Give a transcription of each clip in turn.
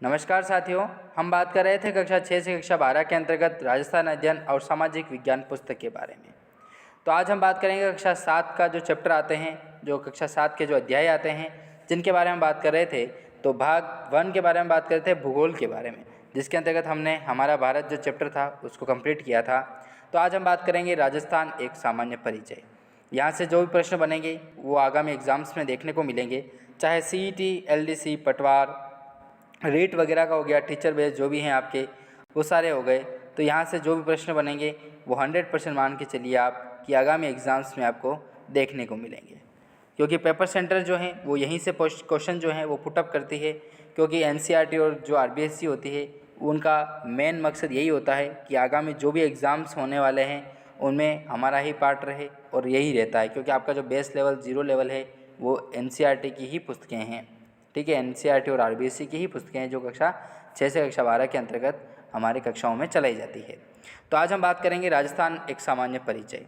नमस्कार साथियों, हम बात कर रहे थे कक्षा 6 से कक्षा 12 के अंतर्गत राजस्थान अध्ययन और सामाजिक विज्ञान पुस्तक के बारे में। तो आज हम बात करेंगे कक्षा 7 का जो चैप्टर आते हैं, जो कक्षा 7 के जो अध्याय आते हैं, जिनके बारे में बात कर रहे थे। तो भाग 1 के बारे में बात कर रहे थे, भूगोल के बारे में, जिसके अंतर्गत हमने हमारा भारत जो चैप्टर था उसको कंप्लीट किया था। तो आज हम बात करेंगे राजस्थान एक सामान्य परिचय। यहाँ से जो भी प्रश्न बनेंगे वो आगामी एग्जाम्स में देखने को मिलेंगे, चाहे CET, LDC, पटवार, रेट वगैरह का हो गया, टीचर बेस जो भी हैं आपके, वो सारे हो गए। तो यहाँ से जो भी प्रश्न बनेंगे वो 100% मान के चलिए आप कि आगामी एग्ज़ाम्स में आपको देखने को मिलेंगे, क्योंकि पेपर सेंटर जो हैं वो यहीं से क्वेश्चन जो हैं वो पुटअप करती है। क्योंकि NCERT और जो RBSC होती है उनका मेन मकसद यही होता है कि आगामी जो भी एग्ज़ाम्स होने वाले हैं उनमें हमारा ही पार्ट रहे, और यही रहता है क्योंकि आपका जो बेस लेवल 0 लेवल है वो NCERT की ही पुस्तकें हैं। ठीक है, NCERT और RBSC की ही पुस्तकें हैं जो कक्षा 6 से कक्षा 12 के अंतर्गत हमारे कक्षाओं में चलाई जाती है। तो आज हम बात करेंगे राजस्थान एक सामान्य परिचय।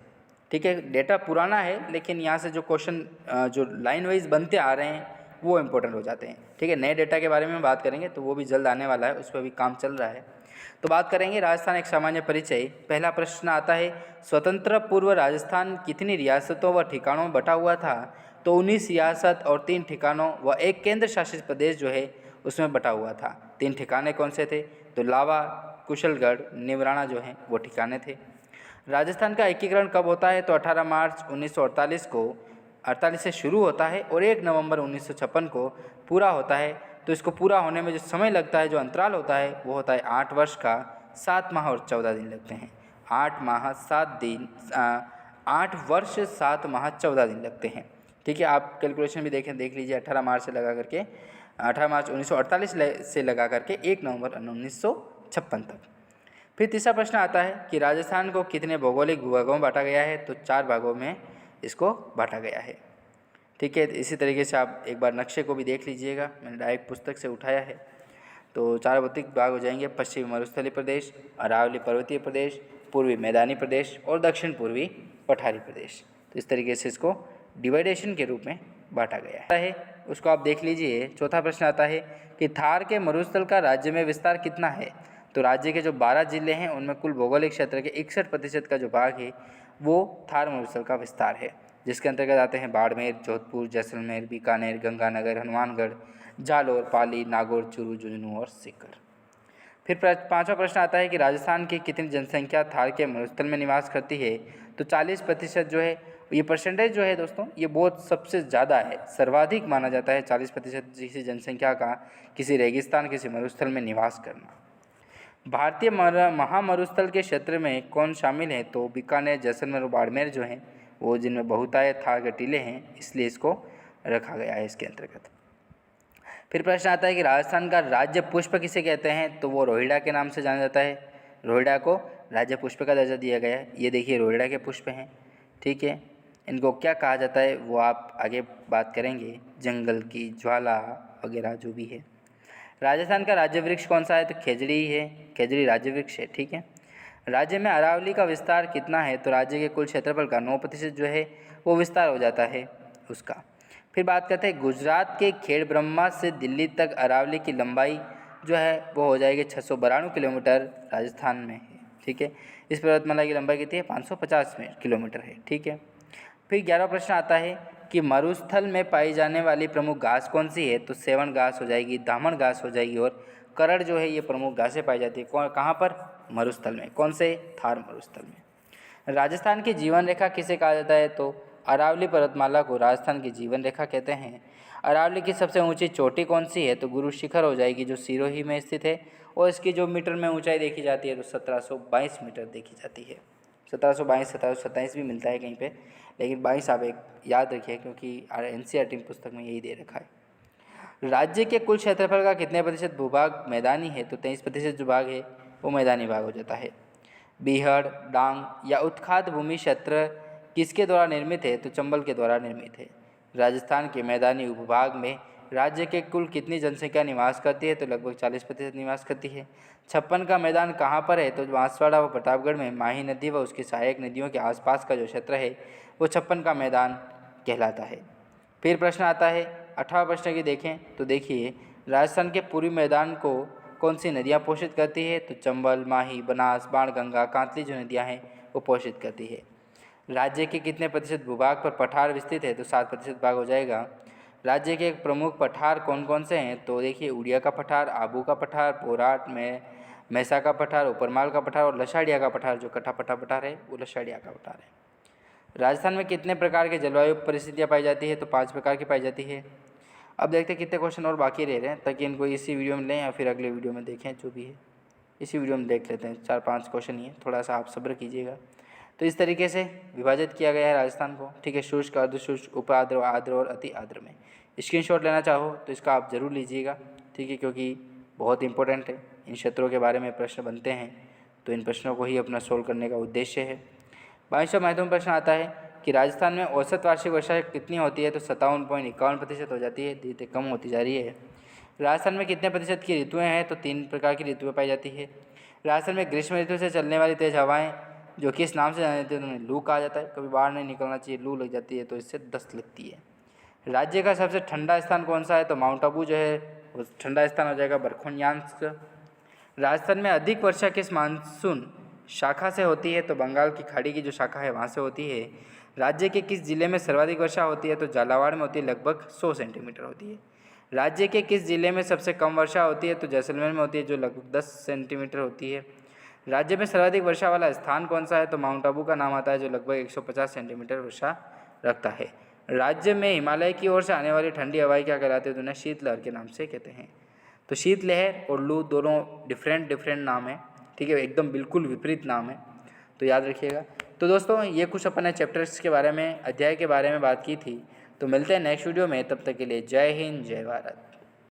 ठीक है, डेटा पुराना है लेकिन यहाँ से जो क्वेश्चन जो लाइन वाइज बनते आ रहे हैं वो इम्पोर्टेंट हो जाते हैं। ठीक है, नए डेटा के बारे में बात करेंगे तो वो भी जल्द आने वाला है, उस पर भी काम चल रहा है। तो बात करेंगे राजस्थान एक सामान्य परिचय। पहला प्रश्न आता है, स्वतंत्र पूर्व राजस्थान कितनी रियासतों व ठिकानों में बटा हुआ था? तो 19 रियासत और 3 ठिकानों व एक केंद्र शासित प्रदेश जो है उसमें बटा हुआ था। 3 ठिकाने कौन से थे? तो लावा, कुशलगढ़, निमराना जो हैं वो ठिकाने थे। राजस्थान का एकीकरण कब होता है? तो 18 मार्च 1948 को 48 से शुरू होता है और 1 नवंबर 1956 को पूरा होता है। तो इसको पूरा होने में जो समय लगता है, जो अंतराल होता है, वो होता है 8 वर्ष का, 7 माह और 14 दिन लगते हैं। 8 माह 7 दिन 8 वर्ष 7 माह 14 दिन लगते हैं। ठीक है, आप कैलकुलेशन भी देख लीजिए। 18 मार्च से लगा करके 18 मार्च 1948 से लगा करके 1 नवंबर 1956 तक। फिर तीसरा प्रश्न आता है कि राजस्थान को कितने भौगोलिक भूभागों में बांटा गया है? तो 4 भागों में इसको बांटा गया है। ठीक है, इसी तरीके से आप एक बार नक्शे को भी देख लीजिएगा, मैंने डायरेक्ट पुस्तक से उठाया है। तो 4 भौतिक भाग हो जाएंगे, पश्चिमी मरुस्थलीय प्रदेश, अरावली पर्वतीय प्रदेश, पूर्वी मैदानी प्रदेश और दक्षिण पूर्वी पठारी प्रदेश। तो इस तरीके से इसको डिवाइडेशन के रूप में बांटा गया है, उसको आप देख लीजिए। चौथा प्रश्न आता है कि थार के मरुस्थल का राज्य में विस्तार कितना है? तो राज्य के जो 12 जिले हैं उनमें कुल भौगोलिक क्षेत्र के 61% का जो भाग है वो थार मरुस्थल का विस्तार है, जिसके अंतर्गत आते हैं बाड़मेर, जोधपुर, जैसलमेर, बीकानेर, गंगानगर, हनुमानगढ़, जालौर, पाली, नागौर, चूरू, झुंझुनू और सीकर। फिर पांचवा प्रश्न आता है कि राजस्थान की कितनी जनसंख्या थार के मरुस्थल में निवास करती है? तो 40% जो है, ये परसेंटेज जो है दोस्तों ये बहुत सबसे ज़्यादा है, सर्वाधिक माना जाता है 40% किसी जनसंख्या का किसी रेगिस्तान, किसी मरुस्थल में निवास करना। भारतीय महामरुस्थल के क्षेत्र में कौन शामिल है? तो बीकानेर, जैसलमेर और बाड़मेर जो हैं वो, जिनमें बहुतायत थार गटीले हैं, इसलिए इसको रखा गया है इसके अंतर्गत। फिर प्रश्न आता है कि राजस्थान का राज्य पुष्प किसे कहते हैं? तो वो रोहिड़ा के नाम से जाना जाता है। रोहिड़ा को राज्य पुष्प का दर्जा दिया गया है। ये देखिए रोहिड़ा के पुष्प हैं। ठीक है, इनको क्या कहा जाता है वो आप आगे बात करेंगे, जंगल की ज्वाला वगैरह जो भी है। राजस्थान का राज्य वृक्ष कौन सा है? तो खेजड़ी है, खेजड़ी राज्य वृक्ष है। ठीक है, राज्य में अरावली का विस्तार कितना है? तो राज्य के कुल क्षेत्रफल का 9% जो है वो विस्तार हो जाता है उसका। फिर बात करते हैं गुजरात के खेड़ ब्रह्मा से दिल्ली तक अरावली की लंबाई जो है वो हो जाएगी 692 किलोमीटर राजस्थान में है। ठीक है, इस पर्वतमाला की लंबाई कितनी है? 550 किलोमीटर है। ठीक है, फिर 11वां प्रश्न आता है कि मरुस्थल में पाई जाने वाली प्रमुख घास कौन सी है? तो सेवन घास हो जाएगी, दामन घास हो जाएगी और करड़ जो है ये प्रमुख घासें पाई जाती है। कहाँ पर? मरुस्थल में। कौन से? थार मरुस्थल में। राजस्थान की जीवन रेखा किसे कहा जाता है? तो अरावली पर्वतमाला को राजस्थान की जीवन रेखा कहते हैं। अरावली की सबसे ऊंची चोटी कौन सी है? तो गुरु शिखर हो जाएगी, जो सिरोही में स्थित है, और इसकी जो मीटर में ऊंचाई देखी जाती है तो 1722 मीटर देखी जाती है। 1722, 1727 भी मिलता है कहीं पे, लेकिन 22 आप एक याद रखिए क्योंकि NCERT पुस्तक में यही दे रखा है। राज्य के कुल क्षेत्रफल का कितने प्रतिशत भूभाग मैदानी है? तो 23% जो भाग है वो मैदानी भाग हो जाता है। बीहड़, डांग या उत्खात भूमि क्षेत्र किसके द्वारा निर्मित है? तो चंबल के द्वारा निर्मित है। राजस्थान के मैदानी उपभाग में राज्य के कुल कितनी जनसंख्या निवास करती है? तो लगभग 40% निवास करती है। 56 का मैदान कहाँ पर है? तो बांसवाड़ा व प्रतापगढ़ में माही नदी व उसकी सहायक नदियों के आसपास का जो क्षेत्र है वो 56 का मैदान कहलाता है। फिर प्रश्न आता है 18वां प्रश्न की देखें तो देखिए, राजस्थान के पूर्वी मैदान को कौन सी नदियाँ पोषित करती है? तो चंबल, माही, बनास, बाणगंगा, कांतली जो नदियाँ हैं वो पोषित करती है। राज्य के कितने प्रतिशत भूभाग पर पठार विस्तृत है? तो 7% भाग हो जाएगा। राज्य के प्रमुख पठार कौन कौन से हैं? तो देखिए, उड़िया का पठार, आबू का पठार, पोराट में मैसा का पठार, उपरमाल का पठार और लसाड़िया का पठार, जो कट्ठा पठार है वो लसाड़िया का पठार है। राजस्थान में कितने प्रकार के जलवायु परिस्थितियाँ पाई जाती है? तो 5 प्रकार की पाई जाती है। अब देखते हैं कितने क्वेश्चन और बाकी रह रहे हैं, ताकि इनको इसी वीडियो में लें या फिर अगले वीडियो में देखें, जो भी है इसी वीडियो में देख लेते हैं। 4-5 क्वेश्चन ही है, थोड़ा सा आप सब्र कीजिएगा। तो इस तरीके से विभाजित किया गया है राजस्थान को, ठीक है, शुष्क, अर्धशुष्क, उप आर्द्र, आर्द्र और अति आर्द्र में। स्क्रीनशॉट लेना चाहो तो इसका आप ज़रूर लीजिएगा, ठीक है, क्योंकि बहुत इंपॉर्टेंट है। इन क्षेत्रों के बारे में प्रश्न बनते हैं, तो इन प्रश्नों को ही अपना सोल्व करने का उद्देश्य है। 22वां महत्वपूर्ण प्रश्न आता है कि राजस्थान में औसत वार्षिक वर्षा कितनी होती है? तो 57.51% हो जाती है, धीरे धीरे कम होती जा रही है। राजस्थान में कितने प्रतिशत की ऋतुएं हैं? तो 3 प्रकार की ऋतुएं पाई जाती है। राजस्थान में ग्रीष्म ऋतु से चलने वाली तेज हवाएं जो किस नाम से जानी जाती है? उन्हें लू कहा जाता है। कभी बाहर नहीं निकलना चाहिए, लू लग जाती है तो इससे दस्त लगती है। राज्य का सबसे ठंडा स्थान कौन सा है? तो माउंट आबू जो है वो ठंडा स्थान हो जाएगा, बरखुनियांस्क। राजस्थान में अधिक वर्षा किस मानसून शाखा से होती है? तो बंगाल की खाड़ी की जो शाखा है वहाँ से होती है। राज्य के किस जिले में सर्वाधिक वर्षा होती है? तो झालावाड़ में होती है, लगभग 100 सेंटीमीटर होती है। राज्य के किस जिले में सबसे कम वर्षा होती है? तो जैसलमेर में होती है, जो लगभग 10 सेंटीमीटर होती है। राज्य में सर्वाधिक वर्षा वाला स्थान कौन सा है? तो माउंट आबू का नाम आता है, जो लगभग 150 सेंटीमीटर वर्षा रखता है। राज्य में हिमालय की ओर से आने वाली ठंडी हवाएं क्या कहलाती है? तो उन्हें शीतलहर के नाम से कहते हैं। तो शीतलहर और लू दोनों डिफरेंट नाम है, ठीक है, एकदम बिल्कुल विपरीत नाम है, तो याद रखिएगा। तो दोस्तों, ये कुछ अपने चैप्टर्स के बारे में, अध्याय के बारे में बात की थी। तो मिलते हैं नेक्स्ट वीडियो में, तब तक के लिए जय हिंद, जय भारत।